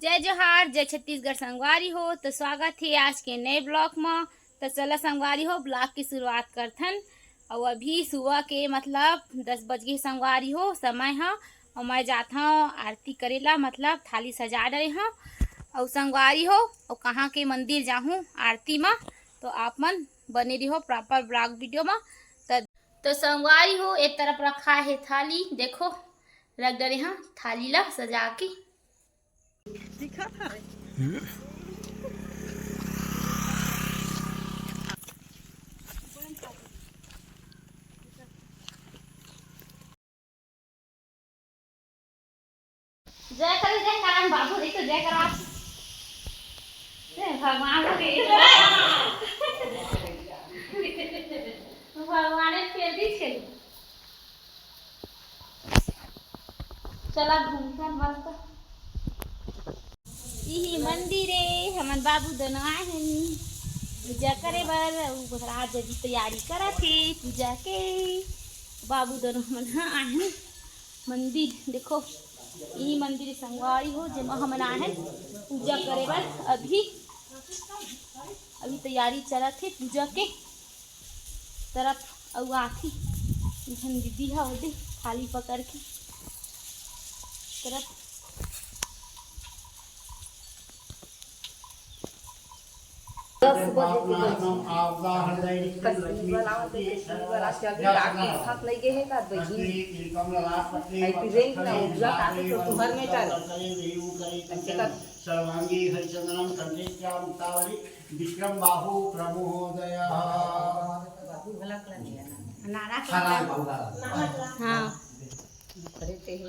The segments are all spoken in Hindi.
जय जोहार, जय छत्तीसगढ़ संगवारी हो। तो स्वागत है आज के नए ब्लॉग में। तो चला संगवारी हो, ब्लॉग की शुरुआत करथन। और अभी सुबह के मतलब 10 बज गए संगवारी हो समय है। और मैं जाता हूँ आरती करेला, मतलब थाली सजा रहे हैं। और संगवारी हो और कहाँ के मंदिर जाऊँ आरती में, तो आप मन बने रही हो प्रॉपर ब्लॉग वीडियो में। तो संगवारी हो एक तरफ रखा है थाली, देखो रख डरे हैं थाली ला सजा के। दिखा था जय कर जय कराम बाबू, देखो जय करा भगवान भगवान फेर दी छे। चला घूमकर मस्त यही मंदिर है। हमन बाबू दोनों आए हैं पूजा करे बर। आज अभी तैयारी करा थे पूजा के। बाबू दोनों मन आए हैं मंदिर, देखो यही मंदिर संगवारी हो जेमा हमन आए हैं पूजा करे बर। अभी तैयारी चलत है पूजा के तरफ। और आखी दीदी है ओदे थाली पकड़ के तरफ। सर्वांगी हरिचंदनम कंठेश्या मुक्तावली विक्रम बाहु प्रमोदय। हाँ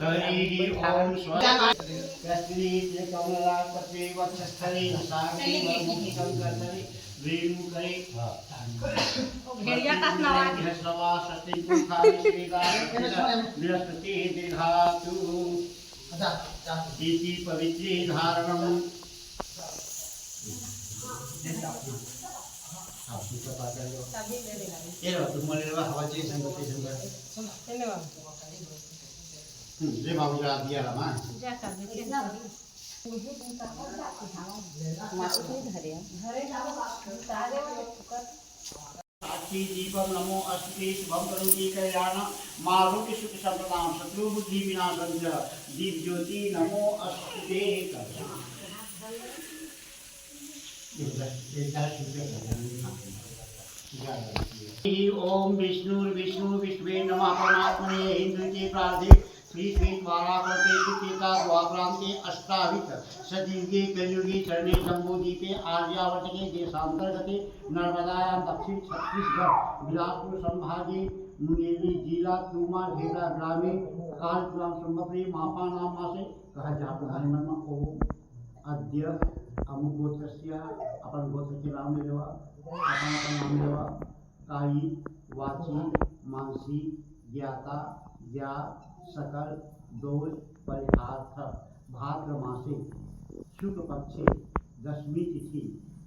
हरि ओम स्वस्ति कमलापति वक्षस्थले साक्षी मुखी संकर्षणे वेणु करे भेड़िया का सवा सत्य कुखारी श्रीगार बृहस्पति दीर्घातु इति पवित्री धारणम। ये लो तुम मेरे लिए हवा चाहिए संगति संगति ये बाबू जा दिया ला मां जा कर दे ना मुझे तुम मां को धरे सारे अति दीपम नमो अस्ति शुभम करोति कल्याण मारुति सुख संपदाम शत्रु बुद्धि विनाशं च दीप ज्योति नमो अस्ते कल्याण। ओम विष्णु विष्णु विष्णुवे नमः परमात्मने इंद्र के प्रार्थे श्री श्री द्वारावते चेता द्वाप्रांते अष्टावित सदयुगे कलियुगे चरणे शंभोदीपे आर्यावर्तके देशांतर्गते नर्मदायां दक्षिण छत्तीसगढ़ बिलासपुर संभागे मुंगेली जिला तुमा ढेरा ग्रामे कालग्राम संभवरी मापा नाम से कहा जाता है। मन में ओम अद्य अमुक गोत्रस्य अपन गोत्र के नाम लेवा अपन नाम लेवा कायी वाची मानसी ज्ञाता ज्ञा सकल दोष परिहार्थ भाद्र मासे शुक्ल पक्षे दशमी तिथि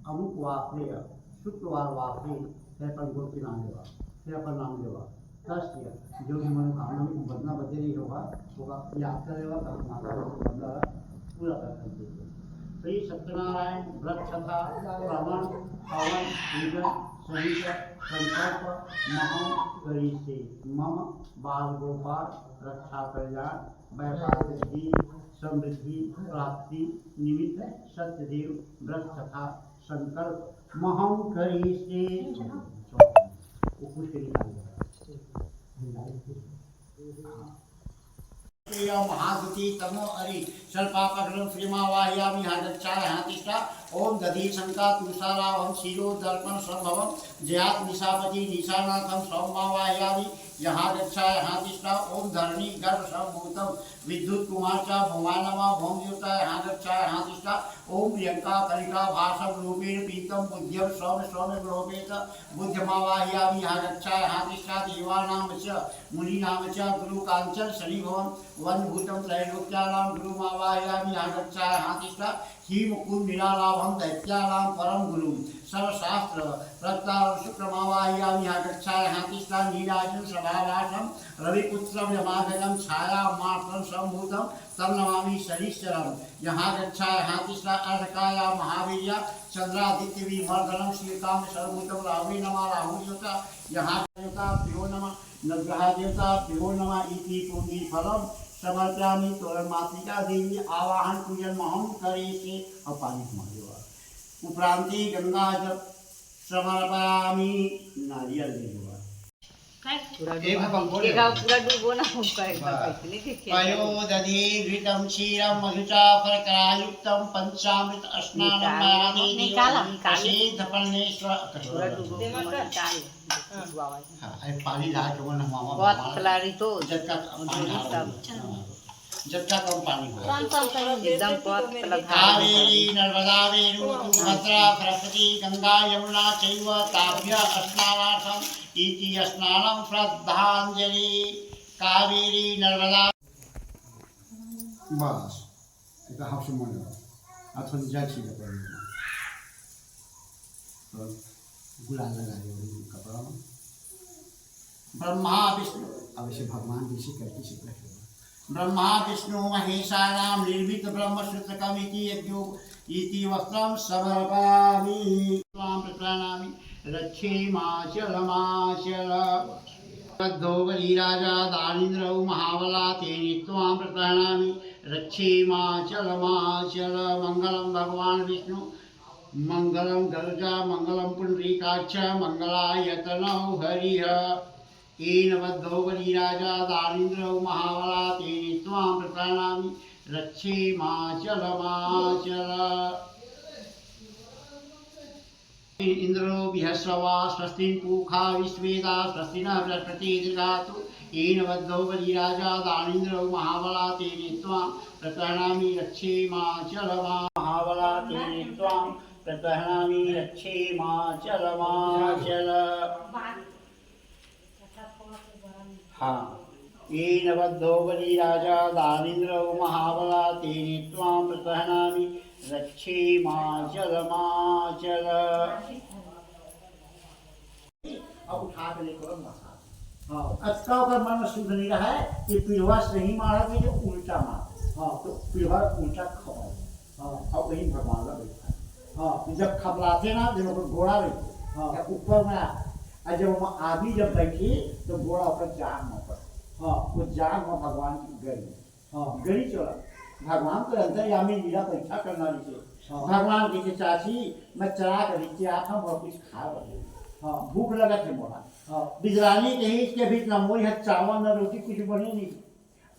अमुक वाक्य शुक्रवार वाक्य फिर अपन गोत्र के नाम लेवा फिर अपन नाम लेवा तस्य जो भी मनोकामना में बदना बदे नहीं होगा याद करेगा तब माता बदला पूरा कर सकते। श्री सत्यनारायण व्रत कथा प्रवण हवन पूजन सहित संकल्प महा करी से मम बाल गोपाल रक्षा कल्याण व्यापार सिद्धि समृद्धि प्राप्ति निमित्त सत्यदेव व्रत कथा संकल्प महम करी से महागुति तमो अरि सर्पापग्रम श्रीमावाह्यामि हागच्छाय हातिष्ठा ओम दधि शंका तुषारावम शिरो दर्पण संभवम जयात निशापति निशानाथम सौमावाह्यामि यहाँ गच्छाय हातिष्ठा ओम धरणी गर्भ संभूतम विद्युत कुमारचा भुवानमा भौमयुता यहाँ गच्छाय हातिष्ठा ओम प्रियंका कलिका भाषम रूपेण पीतम बुद्ध्यम सौम्य सौम्य ग्रोपेत बुद्धमावाह्यामि यहाँ गच्छाय हातिष्ठा देवानाम च मुनीनाम च गुरु कांचन शनि भवन वन भूतम त्रैलोक्यानां गुरुमावाह्यामि यहाँ गच्छाय हातिष्ठा ही मुकुंद मीरालाभम दैत्यानां परम गुरु सर्वशास्त्र प्रत्यार शुक्रमावाह्यामि यहाँ गच्छाय हातिष्ठा नीराजन सभावासम रविपुत्रम यमागजम छाया मात्रम संभूतम तम नमामि शनिश्चरम। यहाँ गच्छा यहाँ तीसरा अर्थ का या महावीर चंद्रादित्य विमर्दनम श्रीकांत सर्वभूतम राहुवे नमः राहु देवता। यहाँ देवता प्रियो नमः नवग्रह देवता प्रियो नमः इति पुण्य फलम समर्पयामि। तोरण मातृका देवी आवाहन पूजन महम करे से अपालित महादेव। उपरांति गंगा जल समर्पयामि नारियल देवा। पयोदधि घृतं क्षीरं मधुचा फर्करायुक्तं पंचामृत स्नानं प्रसिद्धफलनेश्वर। पानी ला के वो नहवावा जगका कम पानी हो। कावेरी नर्मदा वेणु तुंगभद्रा सरस्वती गंगा यमुना चैव ताभ्यः स्नानार्थम् इति स्नानं श्रद्धांजलि। कावेरी नर्मदा बस এটা হাফসে মনে এখন যাচ্ছি गुलाल लगा दिया कपड़ा में। ब्रह्मा विष्णु अब इसे भगवान जी करके सीखा। ब्रह्मा विष्णु महेशानां निर्मित ब्रह्म सूत्रकमिति यज्ञो इति वस्त्रं समर्पयामि। त्वां प्रणामि रक्षेमाचलमाचल। तद्धोबली राजा दानीन्द्रौ महाबला तेने त्वां प्रणामि रक्षेमाचलमाचल। मंगलम भगवान विष्णु मंगलम गरुजा मंगलम पुंडरीकाक्ष मंगलायतनौ हरिः। येन बद्धो बली राजा दानीन्द्रौ महाबला तेने त्वां प्रणामि रक्षेमाचलमाचल। इंद्रो बृहस्पवा स्वस्ति पूखा विश्वेदा स्वस्ति न बृहस्पति दीर्घातु। येन बद्धो बली राजा दानीन्द्रौ महाबला तेने त्वां प्रणामि रक्षेमाचलमा। महाबला तेने त्वां प्रणामि रक्षेमाचलमाचल। हाँ येन बद्धो बली राजा दानीन्द्रौ महाबला तेने त्वां प्रणामि रक्षेमाचलमाचल। अब उठा के लेकर हाँ अटकाव का मन शुद्ध नहीं रहा है कि पीढ़वा सही मारा कि जो उल्टा मारा। हाँ तो पीढ़वा उल्टा खबर। हाँ अब वही भगवान का बैठा। हाँ जब खबराते ना जब घोड़ा बैठे हाँ ऊपर में और जब आदमी जब बैठी तो घोड़ा ऊपर जाग में पर। हाँ वो जाग में भगवान की गई। हाँ गई चला भगवान तो अंतर्यामी लीला परीक्षा करना लीजिए। भगवान की चाची मैं चरा कर नीचे आता हूँ और कुछ खा रही। हाँ भूख लगा थे मोरा। हाँ बिजरानी के ही इसके बीच न मोरी है चावल न रोटी कुछ बनी नहीं।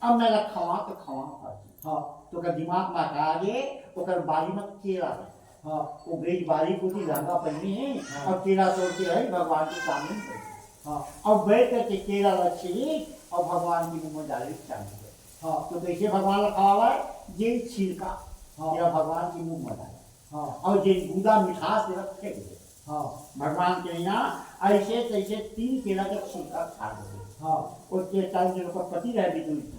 अब मैं खवा तो खवा खाती। हाँ तो का दिमाग में आगे ओकर बारी में केला है। हाँ वो गई बारी को थी लहंगा पहनी है और केला तोड़ के है भगवान के सामने। हाँ अब बैठ करके केला रखी और भगवान की मुँह में डाले चाहिए। हाँ तो कैसे भगवान रखा हुआ है जे छिलका तेरा भगवान की मुँह में डाले। हाँ और जे गुदा मिठास तेरा फेंक दे। हाँ भगवान के यहाँ ऐसे तैसे 3 केला का छिलका खा दे। हाँ उसके टाइम जो पति रह भी दूर की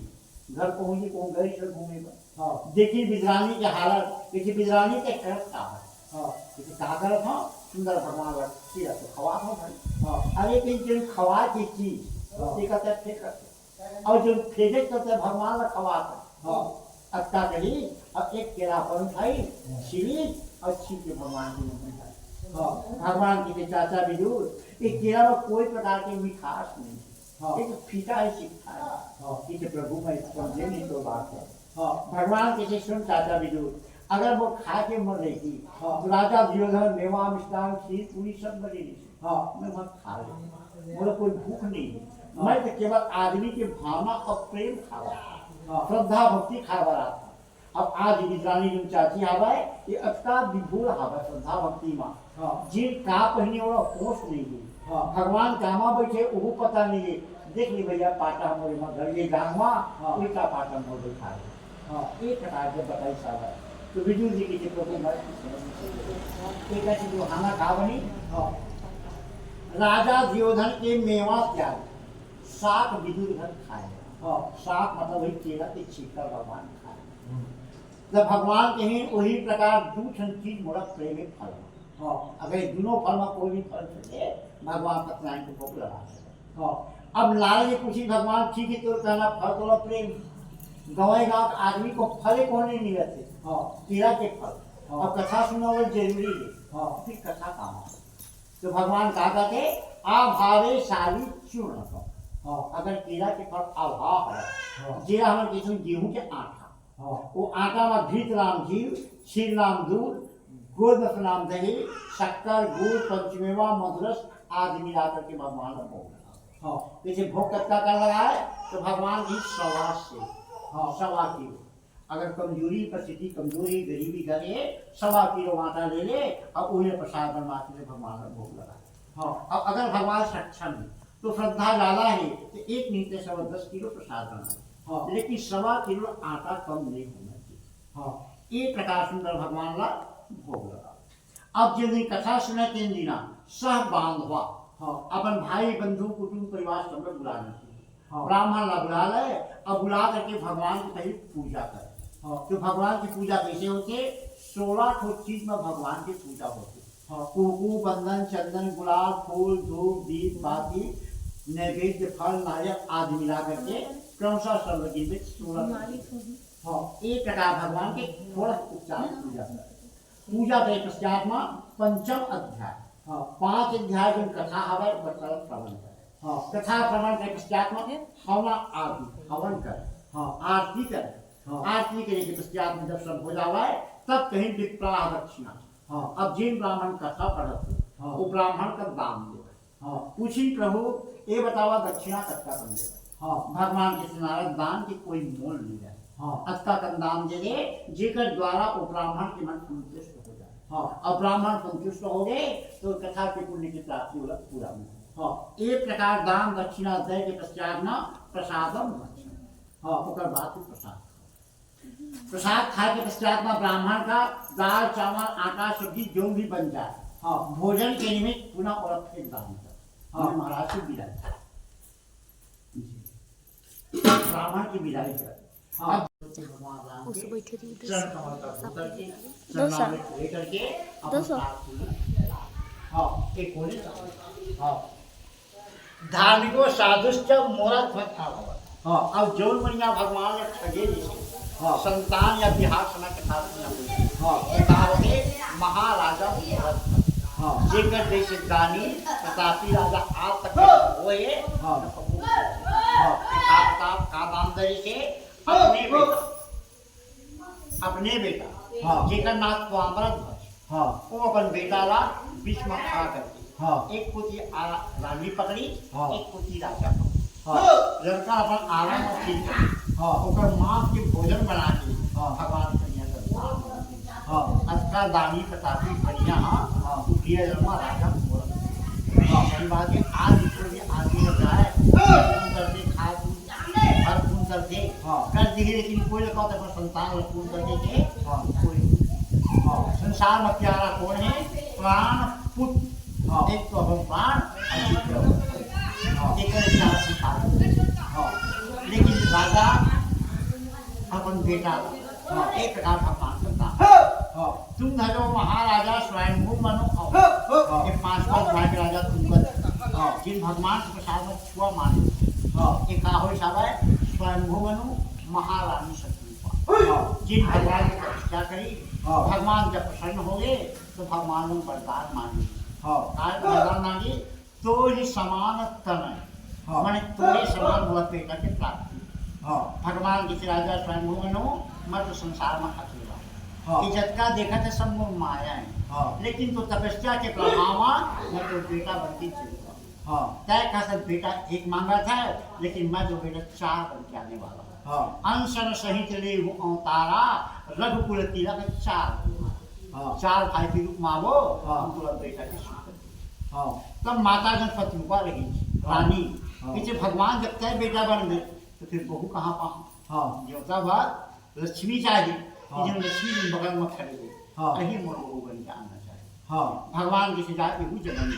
घर पहुँची कौन गई से घूमे पर। हाँ देखिए बिजरानी के हालत देखिए बिजरानी के करत का है। हाँ देखिए का करत हो सुंदर भगवान सीरा तो खवा हो भाई। हाँ अरे कि जो खवा की चीज ते कहते फेंक और जो फेंके करते भगवान का खवाता। हाँ अक्का कही अब एक केला पर उठाई छिली और छील के भगवान की मुँह में डाली। हाँ भगवान की चाचा भी दूर एक केला में कोई प्रकार की मिठास नहीं। हाँ एक फीका है सीखा है। हाँ कि प्रभु में समझे नहीं तो बात है। हाँ भगवान के सुन चाचा भी दूर अगर वो खा के मर रही थी। हाँ तो राजा दुर्योधन मेवा मिष्टान खीर पूरी सब बनी रही। हाँ मैं वहाँ खा रही बोला कोई भूख नहीं है। मैं तो केवल आदमी के भावना और प्रेम खा रहा था। श्रद्धा भक्ति खा रहा था। अब आज बिजरानी जो चाची आवा है ये अटका विभोर आवा श्रद्धा भक्ति माँ। जिन का पहने वाला होश नहीं है। भगवान कामा बैठे वो पता नहीं है। देख ली भैया पाटा मोरे में घर ये गाँव उल्टा पाटा मोर बैठा है। हाँ एक प्रकार से बताई सारा तो विदुर जी की प्रभु एक ऐसी जो खाना खा बनी। राजा दुर्योधन के मेवा त्याग सात विदुर घर खाए। सात मतलब वही केला के छीकर भगवान खाए। जब भगवान कहीं वही प्रकार दूसरी चीज मोड़ा प्रेम फल। हाँ अगर दोनों फल में कोई भी फल सके भगवान सत्यनारायण को भोग लगा सके। हाँ अब नारद जी पूछी भगवान ठीक है तो कहना फल तो प्रेम गवाएगा आदमी को फल कौन नहीं मिलते हाँ कीड़ा के फल हाँ। और कथा सुनना वो जरूरी है हाँ फिर कथा काम है। तो भगवान कहा करते अभावे सारी चूर्ण को हाँ अगर कीड़ा के फल अभाव है हाँ जीरा हमारे किस्म गेहूं के आटा हाँ वो आटा में घृत नाम घी क्षीर नाम दूध गोदस नाम दही शक्कर गुड़ पंचमेवा मधुरस आदि मिला करके भगवान का भोग लगा हाँ जैसे भोग कत्ता कर लगाए तो भगवान की सवा से हाँ। सवा किलो अगर कमजोरी परिस्थिति कमजोरी गरीबी करे 1.25 किलो आटा ले ले और उन्हें प्रसाद बनवा के भगवान का भोग लगा हाँ अब अगर भगवान सक्षम है तो श्रद्धा ज्यादा है तो 1 मिनट में 10 किलो प्रसाद बनाए हाँ लेकिन 1.25 किलो आटा कम नहीं होना चाहिए हाँ एक प्रकार सुंदर भगवान ला भोग लगा अब जिन दिन कथा सुने 3 दिना सह बांधवा हाँ अपन भाई बंधु कुटुंब परिवार सब लोग बुला लेते हाँ। ब्राह्मण ला बुला ले और बुला करके भगवान की पहले पूजा करे हाँ तो भगवान की पूजा कैसे होती है 16 ठो चीज में भगवान की पूजा होती है हाँ कुकू बंधन चंदन गुलाब फूल धूप दीप बाती नैवेद्य फल नारियल आदि मिला करके क्रमशः सर्वगी में 16 हाँ एक प्रकार भगवान के थोड़ा उपचार पूजा करे पूजा के पश्चात में पंचम अध्याय हाँ 5 अध्याय जो कथा हवे बतल श्रवण करे हाँ कथा श्रवण के पश्चात में हवन आदि हवन करे हाँ आरती करे हाँ। आरती करने के पश्चात में जब सब हो जावे तब कहीं विप्राह दक्षिणा हाँ अब जिन ब्राह्मण कथा पढ़ते हाँ। वो ब्राह्मण का दान दे हाँ पूछी प्रभु ये बतावा दक्षिणा कत्ता कम दे हाँ भगवान के सिनारे दान की कोई मोल नहीं है हाँ अत्ता का दान दे दे जेकर द्वारा वो ब्राह्मण के मन संतुष्ट हो जाए हाँ और ब्राह्मण संतुष्ट हो गए तो कथा के पुण्य की प्राप्ति होगा पूरा मिले हाँ एक प्रकार दान दक्षिणा दे के पश्चात में प्रसादम भक्षण हाँ ओकर बाद फिर प्रसाद प्रसाद खाए के पश्चात में ब्राह्मण का दाल चावल आटा सब्जी जो भी बन जाए हाँ भोजन के निमित्त पुनः और फिर दान कर हाँ। महाराज की विदाई ब्राह्मण की विदाई कर हाँ। भगवान राम उस के बैठे रही चरण कमल पर उतर के दोसा। चरणामृत लेकर के अपन दोसा। साथ में हाँ एक खोले हाँ धार्मिको साधुश्च मोरा ध्वता भव हाँ अब जौन मनिया भगवान ने ठगे जिसे हाँ। संतान या बिहार समय के साथ में हुई हाँ कहा होते महाराजा भरत हाँ जेकर देश दानी प्रतापी राजा आज तक हुए हाँ। हाँ प्रताप का नामदरी से अपने बेटा हाँ। जेकर नाथ स्वामरत ध्वज हाँ वो अपन बेटा ला बीच में खड़ा करके हाँ एक पुती रानी पकड़ी हाँ। एक पुती राजा पकड़ी हाँ लड़का अपन आराम और ठीक कर हाँ ओकर मां के भोजन बना के हाँ। भगवान कन्या का हाँ अच्छा दानी प्रतापी कन्या हाँ। उठिए जन्मा राजा मोर हाँ बात है आज इसको भी आदमी लग रहा है खून करके खा हर खून करके हाँ। कर दिए लेकिन कोई लगा तो अपना संतान ला खून करके के हाँ। कोई हाँ संसार में प्यारा कौन है प्राण पुत्र हाँ। एक तो अपन प्राण हाँ। एक प्यारा सिखा हाँ लेकिन राजा अपन बेटा हाँ। एक प्रकार का मान करता हाँ तुम धरो महाराजा स्वयंभू मनो हाँ। ये 5 भाई राजा तुम हाँ। जिन भगवान के प्रसाद में छुआ माने हाँ एक हो साबे स्वयंभू मनु महारानी शक्ति हाँ जिन भगवान की प्रतिष्ठा करी हाँ। भगवान जब प्रसन्न हो गए तो भगवान ने वरदान मांगी हाँ आज वरदान मांगी तो ही समान तन हाँ। माने तोरे समान हुआ बेटा के प्राप्ति हाँ भगवान के राजा स्वयंभू मनु मत संसार में अकेला हाँ। ये जगत का देखा था सब मोह माया है हाँ लेकिन तो तपस्या के प्रभाव मैं तो बेटा बनती चलता हाँ तय का सब बेटा एक मांगा था लेकिन मैं तो बेटा 4 बन के आने वाला हूँ हाँ अंशन सहित ले वो अवतारा रघुकुल तिलक 4 हाँ 4 भाई के रूप में वो हाँ। उनको बेटा के सूत्र हाँ तब माता जन पत्रुपा रही रानी हाँ। पीछे भगवान जब तय बेटा बन गए तो फिर बहू कहाँ पाऊँ हाँ देवता बात लक्ष्मी चाहिए हाँ। कि जब लक्ष्मी जी बगल में खड़े हुए हाँ। कहीं मोर बहू बन के आना चाहिए हाँ भगवान की सजा के हुई जन्म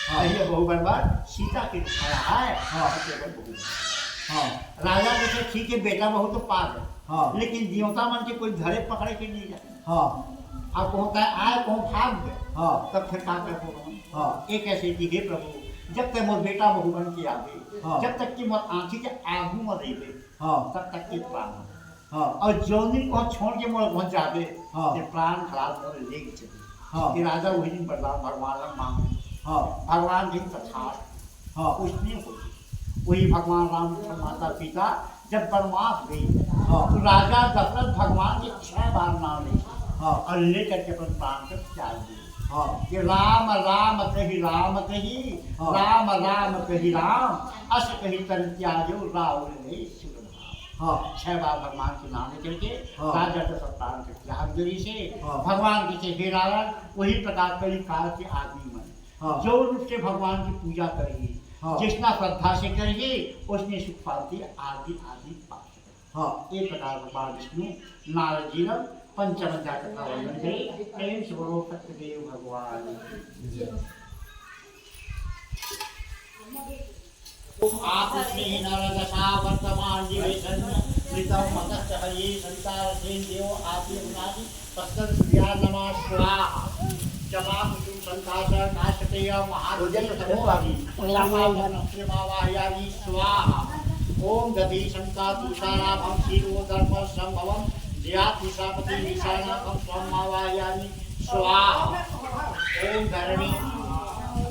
हाँ। कहीं बहू बनवार सीता के खड़ा है हाँ। केवल बहू बन। हाँ राजा जैसे ठीक है बेटा बहू तो पार है हाँ। लेकिन देवता मन के कोई धरे पकड़े के नहीं जाए हाँ अब कहता है आए कहूँ भाग गए हाँ तब फिर कहाँ कर होगा हाँ एक ऐसे कि हे प्रभु जब तक मोर बेटा बहू बन के आवे हाँ। जब तक कि मोर आँखी के आगू में रहे हाँ तब तक के प्राण हाँ और जोनी को छोड़ के मोड़ पहुंच जाते हाँ। ये प्राण खलास और लेके चले हाँ। ये राजा वही दिन बदला भगवान राम मांगे हाँ भगवान की कथा हाँ उसने हुई वही भगवान राम और माता पिता जब वनवास गई हाँ। तो राजा दशरथ भगवान के 6 बार नाम ले हाँ। और लेकर के अपन प्राण कर त्याग दिए हाँ कि राम राम कही राम कही हाँ। राम राम कही राम अस कही तन त्याजो रावण नहीं शिव धाम। हाँ 6 बार भगवान के नाम लेकर के हाँ। राजा दशरथ प्राण के त्याग गिरी से हाँ। भगवान के से हे नारायण वही प्रकार कई काल के आदमी मन हाँ। जो रूप से भगवान की पूजा करेगी हाँ। जितना श्रद्धा से करेगी उसने सुख शांति आदि आदि पा सके हाँ एक प्रकार भगवान विष्णु नारद जी ने पंचमंजा कथा वर्णन करी प्रेम से बोलो सत्यदेव भगवान आपस्मिहि नरदशा वर्तमान जीवेशन मृतम मत्स्य हये संसार सेन देव आदि उनादि पस्तर सूर्या नमः स्वाहा जपा कुसुम संकाश काशतेय महारुजन समूहादि रामायण श्रीमावाहयादि स्वाहा ओम गति शंका तुषाराभं क्षीरो दर्प संभवम जया तुषापति निशानाभं स्वामावाहयादि स्वाहा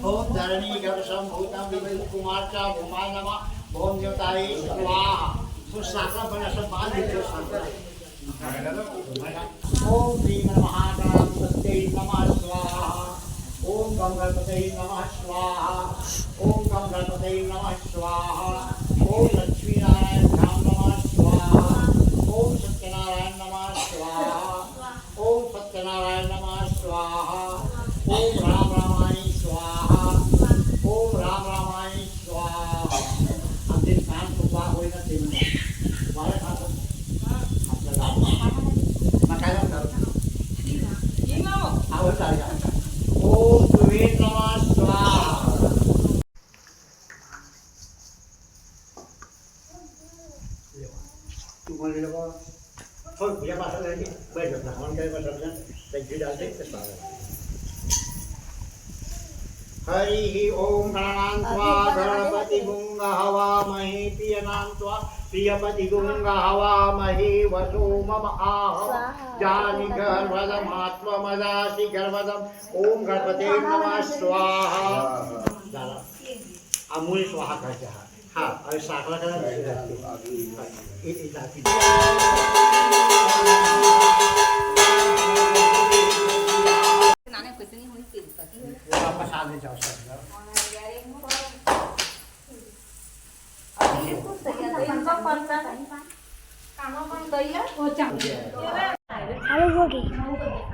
ओम धरणी गर्भसम भूतम विविध कुमार चा भूमा नमः ओम देवताये स्वाहा तो साकरा बना सब बाल दिखो साकरा ओम श्री महागणपतये नमः स्वाहा ओम गंगणपतये नमः स्वाहा ओम गंगणपतये नमः स्वाहा ओम लक्ष्मी नारायण धाम नमः स्वाहा ओम सत्यनारायण नमः स्वाहा ओम सत्यनारायण नमः स्वाहा ओम राम रामाय स्वाहा ओम राम रामाय स्वाहा हम दिन काम को हुआ होई ना दिन तुम्हारे हाथ आपका मकाया करो जी माओ आओ जाओ ओम सूर्य नमः स्वाहा तू बोल ले बाबा छोड़ पूजा पाठ करेंगे बैठ जाओ हम करें बस अपना बैठ डालते हैं स्वागत हरि ओम गणान्त्वा गणपति गुंग हवामहे प्रियनान्त्वा प्रियपति गुंग हवामहे वसो मम आह जानि गर्भदमात्ममदासि गर्भदम ओम गणपते नमः स्वाहा अमूल स्वाहा कहते हैं हाँ और साकला का वापस आ जाओ Halo Bogi.